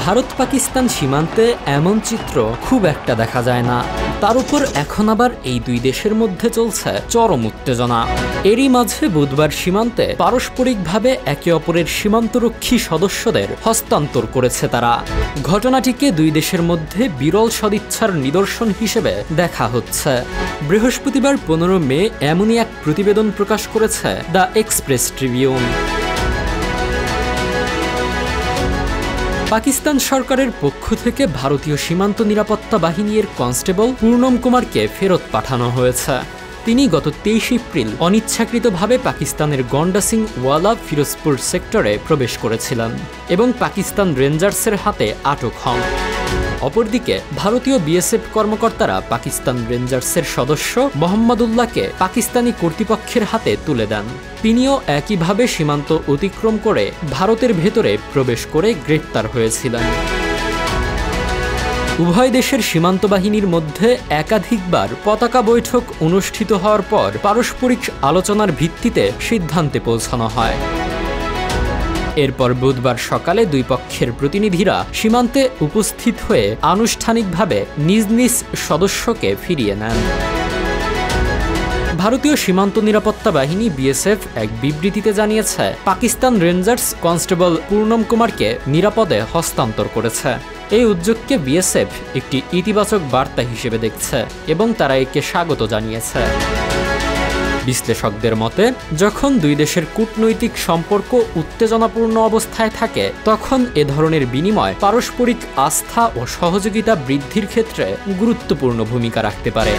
ভারত পাকিস্তান সীমান্তে এমন চিত্র খুব একটা দেখা যায় না। তার উপর এখন আবার এই দুই দেশের মধ্যে চলছে চরম উত্তেজনা। এরই মাঝে বুধবার সীমান্তে পারস্পরিকভাবে একে অপরের সীমান্তরক্ষী সদস্যদের হস্তান্তর করেছে তারা। ঘটনাটিকে দুই দেশের মধ্যে বিরল সদিচ্ছার নিদর্শন হিসেবে দেখা হচ্ছে। বৃহস্পতিবার 15 মে এমনই এক প্রতিবেদন প্রকাশ করেছে দ্য এক্সপ্রেস ট্রিবিউন। পাকিস্তান সরকারের পক্ষ থেকে ভারতীয় সীমান্ত নিরাপত্তা বাহিনীর কনস্টেবল পূর্ণম কুমারকে ফেরত পাঠানো হয়েছে। তিনি গত 23 এপ্রিল অনিচ্ছাকৃতভাবে পাকিস্তানের গন্ডা সিং ওয়ালা ফিরোজপুর সেক্টরে প্রবেশ করেছিলেন এবং পাকিস্তান রেঞ্জার্সের হাতে আটক হন। অপরদিকে ভারতীয় বিএসএফ কর্মকর্তারা পাকিস্তান রেঞ্জার্সের সদস্য মোহাম্মদুল্লাহকে পাকিস্তানি কর্তৃপক্ষের হাতে তুলে দেন। তিনিও একইভাবে সীমান্ত অতিক্রম করে ভারতের ভেতরে প্রবেশ করে গ্রেপ্তার হয়েছিলেন। উভয় দেশের সীমান্ত বাহিনীর মধ্যে একাধিকবার পতাকা বৈঠক অনুষ্ঠিত হওয়ার পর পারস্পরিক আলোচনার ভিত্তিতে সিদ্ধান্তে পৌঁছানো হয়। এরপর বুধবার সকালে দুই পক্ষের প্রতিনিধিরা সীমান্তে উপস্থিত হয়ে আনুষ্ঠানিকভাবে নিজ নিজ সদস্যকে ফিরিয়ে নেন। ভারতীয় সীমান্ত নিরাপত্তা বাহিনী বিএসএফ এক বিবৃতিতে জানিয়েছে, পাকিস্তান রেঞ্জার্স কনস্টেবল পূর্ণম কুমারকে নিরাপদে হস্তান্তর করেছে। এই উদ্যোগকে বিএসএফ একটি ইতিবাচক বার্তা হিসেবে দেখছে এবং তারা একে স্বাগত জানিয়েছে। বিশ্লেষকদের মতে, যখন দুই দেশের কূটনৈতিক সম্পর্ক উত্তেজনাপূর্ণ অবস্থায় থাকে তখন এ ধরনের বিনিময় পারস্পরিক আস্থা ও সহযোগিতা বৃদ্ধির ক্ষেত্রে গুরুত্বপূর্ণ ভূমিকা রাখতে পারে।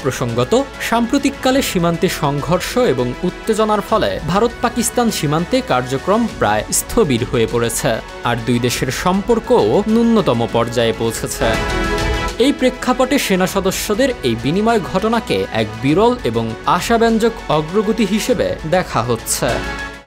প্রসঙ্গত, সাম্প্রতিককালে সীমান্তে সংঘর্ষ এবং উত্তেজনার ফলে ভারত পাকিস্তান সীমান্তে কার্যক্রম প্রায় স্থবির হয়ে পড়েছে, আর দুই দেশের সম্পর্কও ন্যূনতম পর্যায়ে পৌঁছেছে। এই প্রেক্ষাপটে সেনা সদস্যদের এই বিনিময় ঘটনাকে এক বিরল এবং আশাব্যঞ্জক অগ্রগতি হিসেবে দেখা হচ্ছে।